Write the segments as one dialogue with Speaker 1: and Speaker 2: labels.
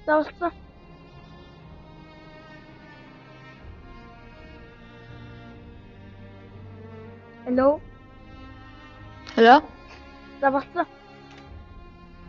Speaker 1: За болцсон. Hello.
Speaker 2: Hello?
Speaker 1: За болцсон.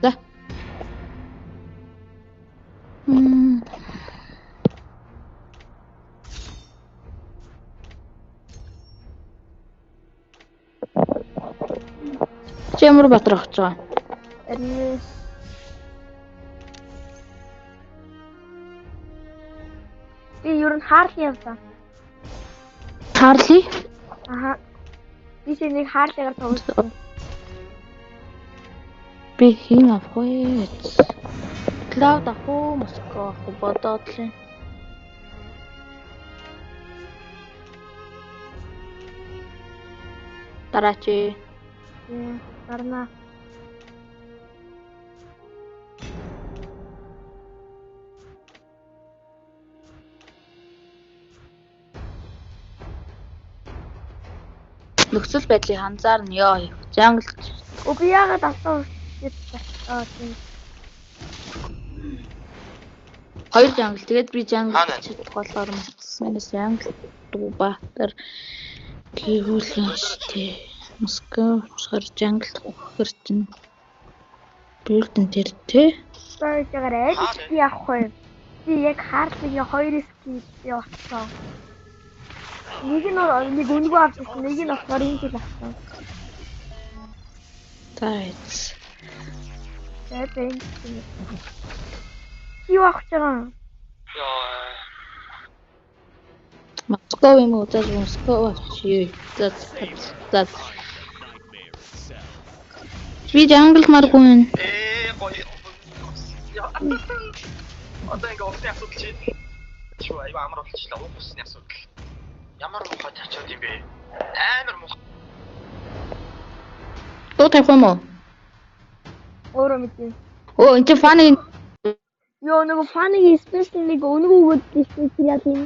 Speaker 2: За. Чи ямар батар авч байгаа?
Speaker 1: Харин би ер нь Harley явсан.
Speaker 2: Charlie?
Speaker 1: Аха. Би нэг Harley-гаар тоглосон.
Speaker 2: Би хин авах вэ? Cloud авах уу, Москва авах уу бодоод л байна. Дараач.
Speaker 1: Гарна.
Speaker 2: Нөхцөл байдлыг анзаарна ёо. Жангл.
Speaker 1: Би яагаад автаа тийм.
Speaker 2: Хоёр жангл. Тэгээд би жангл чадах болохоор минус жангл Дубатар тэгүүлэн штэ. Москва болохоор жангл хөхөр чинь билдэн тэр тэ.
Speaker 1: Сойжгаар аль ски авах вэ? Би яг Harley-гийн хоёр ски явуулсан. Нэг өнгөө авчихсан, нэг нь болохоор энэ жил авсан.
Speaker 2: Тайц.
Speaker 1: Тэгээд юу авах чагаа?
Speaker 2: Москва юм уу? За Москва авчи. За. Би жангл маргүй байна.
Speaker 3: Одоо ингээ усны асуудал чинь шүү аюу амар болчихлоо. Усны асуудал. Ямар мохоо чачаад юм бэ? Амар мох.
Speaker 2: Тоо тавих юм уу?
Speaker 1: Өөрөө мэдээ.
Speaker 2: Оо энэ фаны
Speaker 1: Ёо нэг фанийг спешиал нэг өнгөө өгөөд спешиал яа тийм.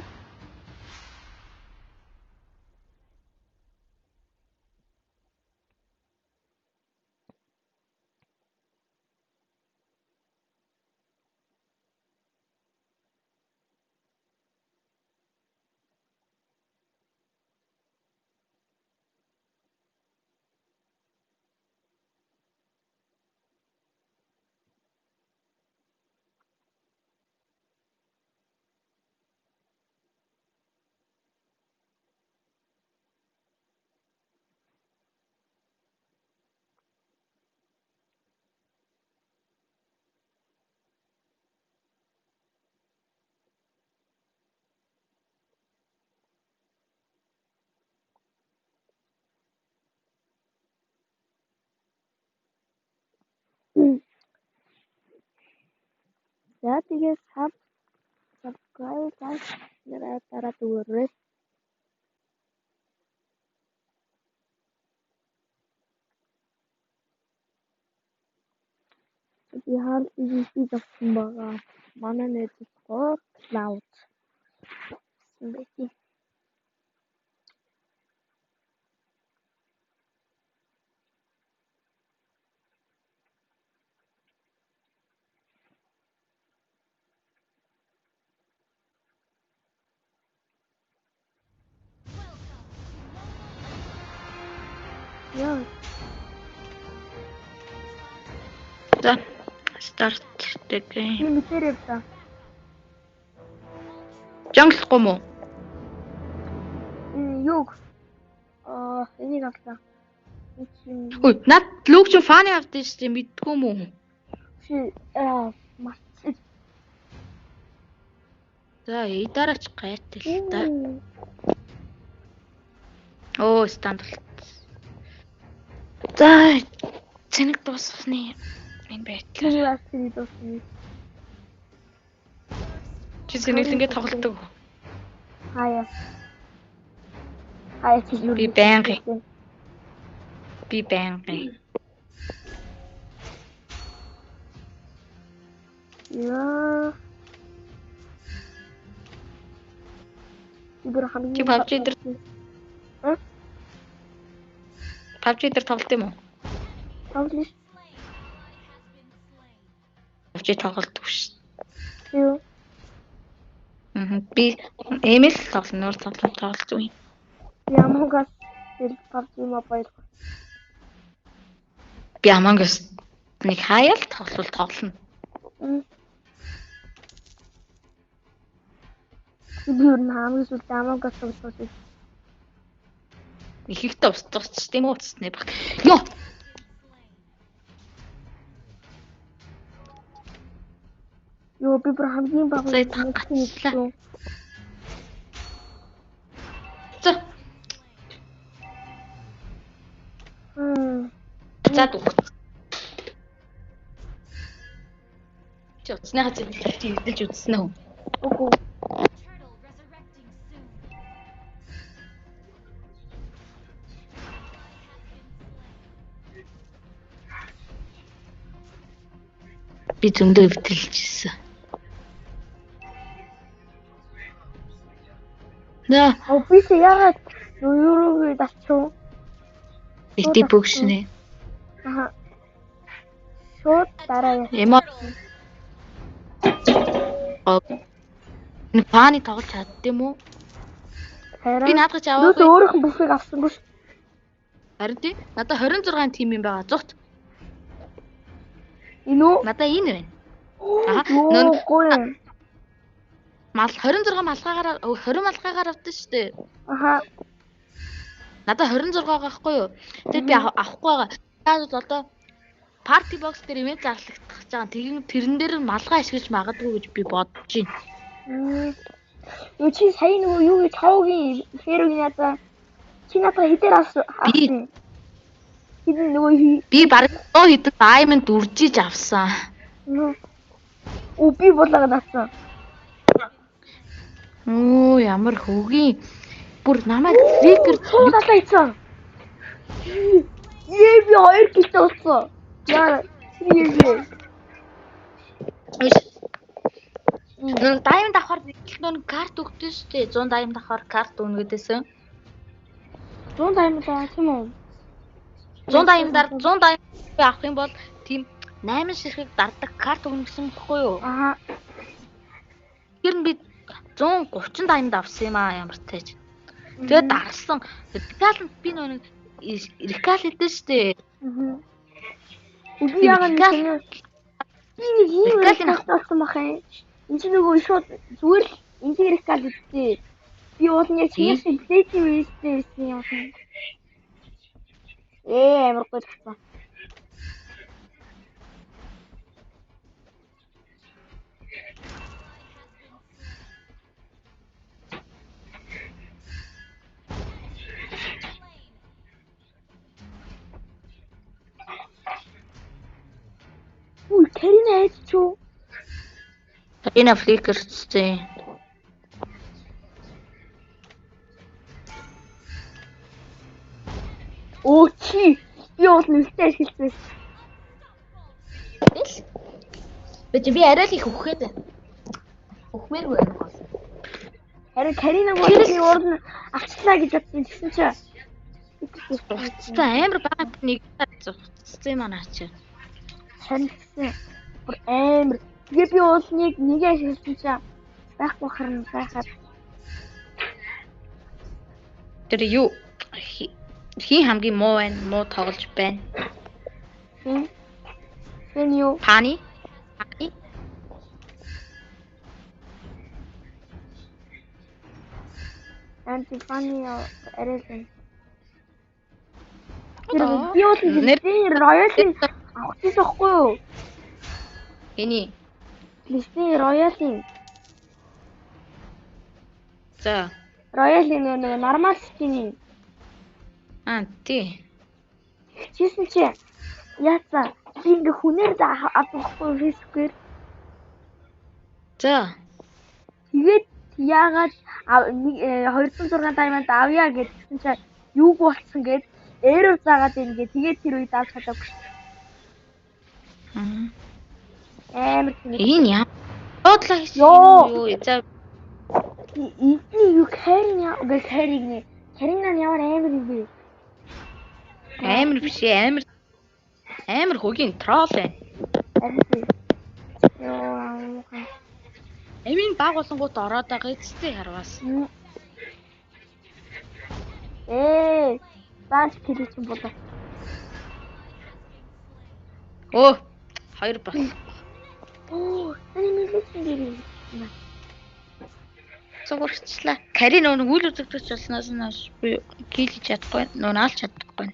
Speaker 1: За тэгээд subscribe дараа дүүрээ. Би Harley-гийн speed авсан байгаа. Манай нэтэд Cloud. Бэти. Яа.
Speaker 2: За старт the game.
Speaker 1: Би мэтэр явсан.
Speaker 2: Жанглахгүй мó?
Speaker 1: Юг. Энийг авлаа.
Speaker 2: Хөөе, над луг чи фаны авдсан шүү дээ, мэдгүй юм уу?
Speaker 1: Маш.
Speaker 2: За, дараач гайтай л да. Оо, стандарт. За, цэник дуусгахны энэ байдлаар. Чи цэник ингэ тоглодог.
Speaker 1: Хаяа чи юу?
Speaker 2: Би байнгын.
Speaker 1: Яа.
Speaker 2: Чи PUBG дээр PUBG дээр тоглолт юм уу?
Speaker 1: Тоглож.
Speaker 2: PUBG тоглолт шүү. Би эмэл тоглоно, нуур тоглож үгүй.
Speaker 1: Ямангас PUBG Mobile.
Speaker 2: Би Among Us нэг хаяал тоглоно.
Speaker 1: Би юу н хамгийн сүүлд Among Us тоглож.
Speaker 2: Их ихтэй устгах ч тийм үү үстнэ баг. Йоо.
Speaker 1: Йоо би бүр хамгийн баг.
Speaker 2: За таагачлаа. За. За дүү. Чи утасны хажууд чи идэлж үзсэн үү?
Speaker 1: Үгүй.
Speaker 2: Би зөндөө өвтөлжсэн. Да,
Speaker 1: Би ч яагаад юуруу дачуу?
Speaker 2: ити бүгшнэ.
Speaker 1: Аха. Шууд дараа яа.
Speaker 2: Эмо. Пани тоглож чаддсан юм уу? Би наадах ч аваагүй.
Speaker 1: Өөрөөх нь бүхийг авсангүй ш.
Speaker 2: Харин тий. Надаа 26 тим юм байгаа. Зүгт.
Speaker 1: Инүү?
Speaker 2: Надаа энэ байна.
Speaker 1: Нөөгүй.
Speaker 2: Мал 26 малгаагаар 20 малгаагаар авдсан шүү дээ.
Speaker 1: Аха.
Speaker 2: Надаа 26 байгаа байхгүй юу? Тэгэд би авахгүй байгаа. Таад одоо парти бокс дээр ивент зарлагдах гэж байгаа. Тэгээд тэрэн дээр малгай ашиглаж магадгүй гэж би бодож байна.
Speaker 1: Юу чи сая нөгөө юу гэж тавгийн фэрогийн ята чи надад хитээр авсан. Хитэн нөгөө
Speaker 2: би баг 100 хэдэн diamond үржиж авсан.
Speaker 1: Би болоод авсан.
Speaker 2: Ямар хөгийн бүр намайг триггер
Speaker 1: цуглалаа ийцэн. Би 2 килтэй болсон. Яа.
Speaker 2: Нэг diamond авахар нэг карт өгдөө шүү дээ. 100 diamond авахар карт өгнө гэдээсэн.
Speaker 1: 100 diamond авах юм уу?
Speaker 2: 100 diamond-аар 100 diamond авах юм бол тийм 8 ширхэг дардаг карт өгнө гэсэн бохгүй юу?
Speaker 1: Аха.
Speaker 2: Тэр нь би 130 diamond авсан юм аа ямар тааж. Тэгээд дарсан. Рекалент би нэг рекал хийдэж штэ.
Speaker 1: Би яагаад нэг ийм рекал авсан бах юм. Энд чинь нөгөө шууд зүгээр л энэ рекал хийдээ. Би уул нь яг чинээс плейти вэстэй юм байна. Амар гоё тагсан. Карина ээчүү.
Speaker 2: Энэ фликерчтэй.
Speaker 1: Чи би уул нүлтэй ашигласан.
Speaker 2: Би арай л их өгөхэд. Өгмээргүй байх бол.
Speaker 1: Харин Карина гооны урд нь авчлаа гэж бодсон гэсэн чи.
Speaker 2: Амар бага нэг зуцсан юм аа чи.
Speaker 1: Харин бүр амар. Тэгээ би уулныг нэг ашигласан чи байхгүй харна сайхаад.
Speaker 2: Тэр юу хин хамгийн муу байна, муу тоглож байна.
Speaker 1: Хэн юу?
Speaker 2: Пани?
Speaker 1: Антифани арайсан. Би уулын роялын авчихсан байхгүй юу?
Speaker 2: Эний.
Speaker 1: Листийн роялын.
Speaker 2: За.
Speaker 1: Роялын нэг нормал скины.
Speaker 2: Тий.
Speaker 1: Чисэн чи яатсан би ингээ хүнээр авахгүй фэйсбүүкээр.
Speaker 2: За.
Speaker 1: Тэгээд яагаад 206 diamond авъя гэдгсэн чи юуг болцсон гэд эррор заагаад ингээд тэгээд тэр үед авч чадаагүй. Амар тийм.
Speaker 2: Энэ яа. Бодлоо хийсэн юу? За.
Speaker 1: Юу Карина гэ Карина. Карина ямар амар юм бэ?
Speaker 2: Амар биш амар хөгийн трол байна. Амийн баг болонгууд ороод байгаа эцтэй харвас.
Speaker 1: Бааш килч юм болоо.
Speaker 2: Өө, 2 бас.
Speaker 1: Таны мэлсэн дэрээ.
Speaker 2: Цогцлаа. Карин нөгөө үйл үзэгдэж болсноос нь хойш би килж чадахгүй, нөгөө наалж чадахгүй.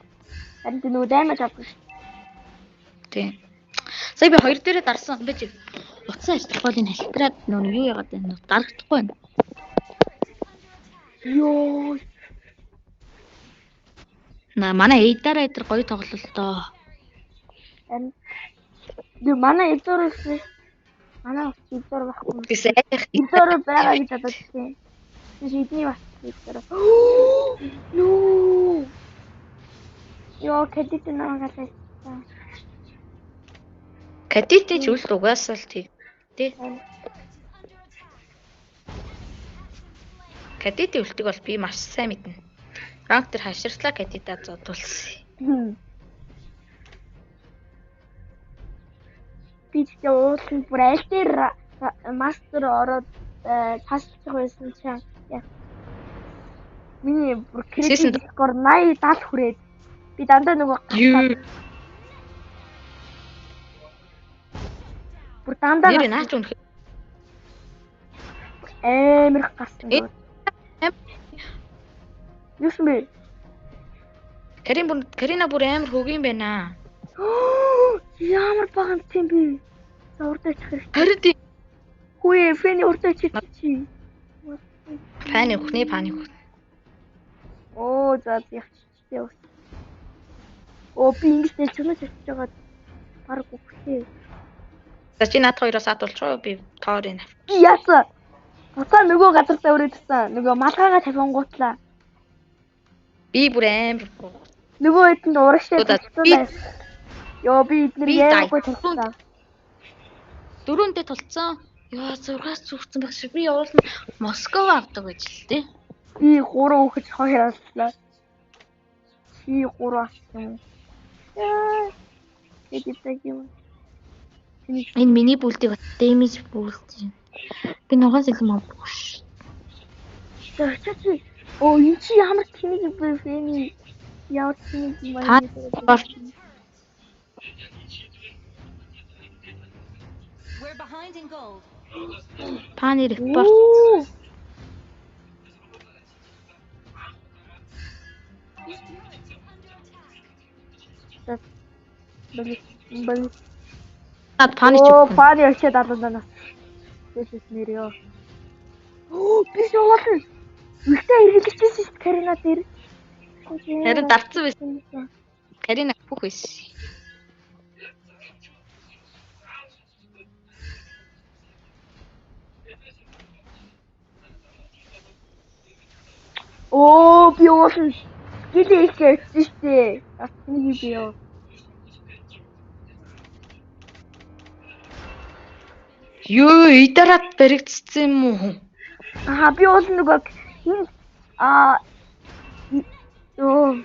Speaker 1: Харин нөгөө даймаж авдаг шүү.
Speaker 2: Тийм. Сая би 2 дээрээ дарсан. Би чи утсан ажлах бол энэ халтраад нөгөө юу яагаад байна? Дарагдахгүй байна.
Speaker 1: Йоо.
Speaker 2: Манай эйдэраа эдэр гоё тоглолтоо.
Speaker 1: Харин манай эдэрээс манай эдэр байхгүй.
Speaker 2: Гэсэн айх.
Speaker 1: Эдэр байгаа гэж бодож байна. Эдний бас эдэр. Юу. Йоо, кэдит намайг алсан.
Speaker 2: Кадиттэй ч үл угаасаа л тий. Кадиттэй үлдэг бол би маш сайн мэднэ. Ранк дээр хаширслаа кадитаа зодуулсан.
Speaker 1: Би ч уулын бүр аль дээр мастер ороод ташлах байсан чинь миний бүр кредит скор 80 70 хүрээд би дандаа нөгөө бүр дандаа
Speaker 2: нэр наач үнэх
Speaker 1: амар гарсан. Юусэн бэ?
Speaker 2: Карина бүр амар хөгийн байна.
Speaker 1: Ямар баган тийм би. Урдаач хэрэгтэй.
Speaker 2: Харин тий.
Speaker 1: Хөөе, фэний урдаач чи.
Speaker 2: Паник ухны.
Speaker 1: Оо, за яах вэ? Оо, би ингэж чамд чиж байгаа. Бараг үхлээ.
Speaker 2: За чи над хоёроос атуулчихоо би тоорын ав.
Speaker 1: Яасан? Буцаа нөгөө газар дээр өрөөдсөн. Нөгөө малгайгаа тавингуутлаа.
Speaker 2: Би бүр амар.
Speaker 1: Нөгөө хэдэнд урагшаа тавьсан. Йоо, би эдгээр яагаад тавьсан?
Speaker 2: 4-ндээ тулцсан. Яа, 6-аас зүгцэн байх шиг би явуулна Москов авдаг гэж л дээ.
Speaker 1: Би 3 өгч 2 алслаа. Чи 3 авсан. Эдитэй юм.
Speaker 2: Энэ миний бүлтийг дэмэж бүлт юм. Би ногоос их мав биш.
Speaker 1: Чи оо энэ чи ямар тэнэг бэ фэний яа тэнэг юм бэ?
Speaker 4: We're behind in gold.
Speaker 2: Паны репорт.
Speaker 1: Бэл.
Speaker 2: Над паны
Speaker 1: Оо,
Speaker 2: ч.
Speaker 1: паны очиад алуулнаа. Тэсэс нэрё. Оо, би шоолсон. Ихтэй хэрэглэгчээс шүү Карина дээр.
Speaker 2: Харин дарцсан байсан. Карина бүх байсан.
Speaker 1: Оо, би уулын гэлээ их ярьсан шүү дээ. Атны би ёо.
Speaker 2: Юу, идараад баригдсан юм уу?
Speaker 1: Би уулын нөгөө энэ ёо.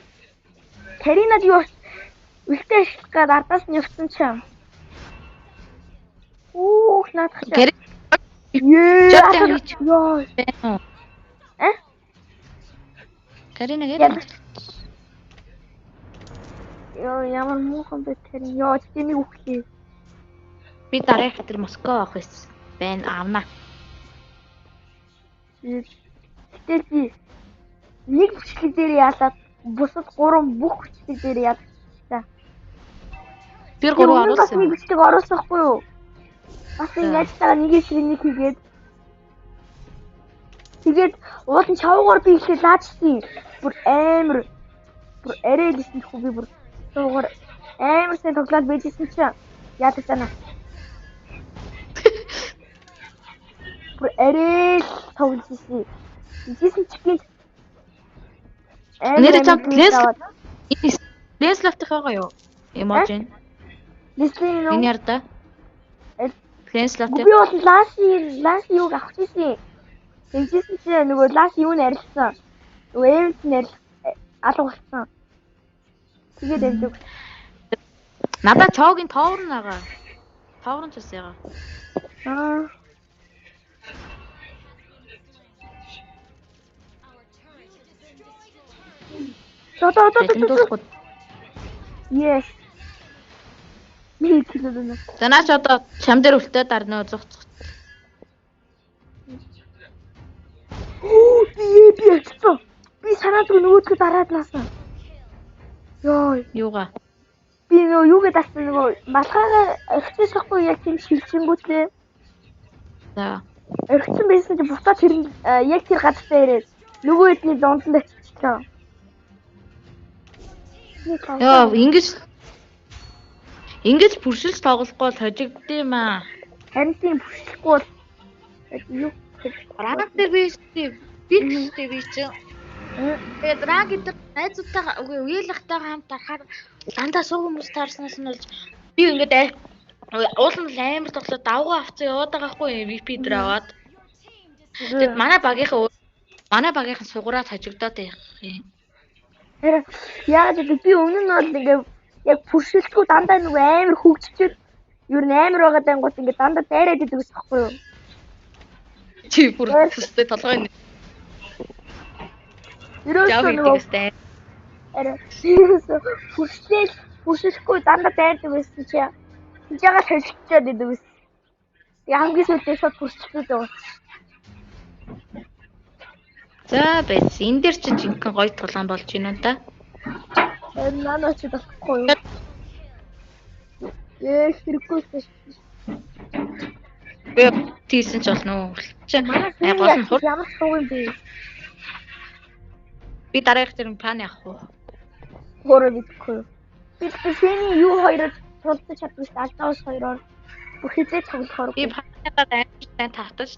Speaker 1: Каринад юу ихтэй ашиглах гээд ардаас нь явсан ч юм. Оо, наадах. Ёо.
Speaker 2: Карина гэдэг.
Speaker 1: Ёо, ямар муухан бэ тэр. Ёо, тэний үхлээ.
Speaker 2: Би дараах тэр Москов авах байсан. Бэн авна.
Speaker 1: Тэти нэг хүчлэг дээр яалаад бусад 3 бүх хүчлэг дээр яадаг.
Speaker 2: Тэр 3 оруулсан.
Speaker 1: Нэг хүчлэг оруулсахгүй юу? Бас ингэж таа нэг ширнийг хийгээд тэгээд уулын чавгаар би ихлэ лаачсан. Бүр амар бүр арайлсан хүү би бүр цуугаар амар сайн тоглоод байжсэн чинь яадаг тана. Бүр арай тоглосон. Ихэсэн чигээр
Speaker 2: нэр чамд Леслафтах байгаа юу? Эможин.
Speaker 1: Леслин
Speaker 2: Энэ ярда. Леслафт.
Speaker 1: Би бол ласи юуг авах гэсэн. Тэгжсэн чи нөгөө ласи юу нэрэлсэн. Нөгөө эвент нэрэл алга болсон. Тэгээд амжиг.
Speaker 2: Надаа чоогийн тоовор нагаа. Тоовор ч бас ягаа. Залин дуусах.
Speaker 1: Yes. Миний хэлээд байна.
Speaker 2: За наач одоо чам дээр үлтээ дарна зух.
Speaker 1: Би яцсан. Би санаадгүй нөгөөдгөө дараад наасан. Йоо.
Speaker 2: Юугаа?
Speaker 1: Би нөгөө юугээ дассан нөгөө малхаагаа орхицсахгүй яг тийм шилжингүүтлээ.
Speaker 2: За.
Speaker 1: Орхицсан байсан чи буцаад тэр яг тэр газартаа ирээд нөгөө хэдний зондонд оччихлоо.
Speaker 2: Яа, ингэж бүршилж тоглохгүй бол хожигддээ маа.
Speaker 1: Харин тийм бүршлэхгүй бол юу
Speaker 2: Ранг дээр би чи. Тэгээд ранг гэдэг найзуудтайгаа үгүй уялахтайгаа хамт тарахаар дандаа сууг хүмүүс таарснаас нь болж би ингээд уулын амар тоглоод давгаа авцсан яваад байгаа хгүй VP дээр аваад. Тэгээд манай багийнхан сугураад хожигдоод байх юм.
Speaker 1: Яагаад гэвэл би өмнө нь бол ингээд яг бүршилтгүй дандаа нөгөө амар хөгжчихэд юу амар байгаа дангууд ингээд дандаа дайраад идэг ус байхгүй юу?
Speaker 2: Чи бүр төстэй толгой нь.
Speaker 1: Ерөөсөө нөгөө бүршилэхгүй дандаа дайрдаг байсан чи. Хинжээгээ шилжчихээд идэг ус. Яг хамгийн сүүлдээ шууд бүршилтүүд байгаа.
Speaker 2: За байс. Энэ дээр чи жинхэнэ гоё тоглоом болж байна уу та?
Speaker 1: Нанаа чи тахгүй юу? Хэрэггүй шүү.
Speaker 2: Би тийсэн ч болно уу? Чи гол нь хур.
Speaker 1: Ямар сууг юм бэ?
Speaker 2: Би дараах тэр план явах уу?
Speaker 1: Өөрөө битгэхгүй. Би тэний юу хоёроо тулдаж чадвал алдаус хоёроор бүх хэзээ тоглохоор.
Speaker 2: Би планаа амар сайн татаж.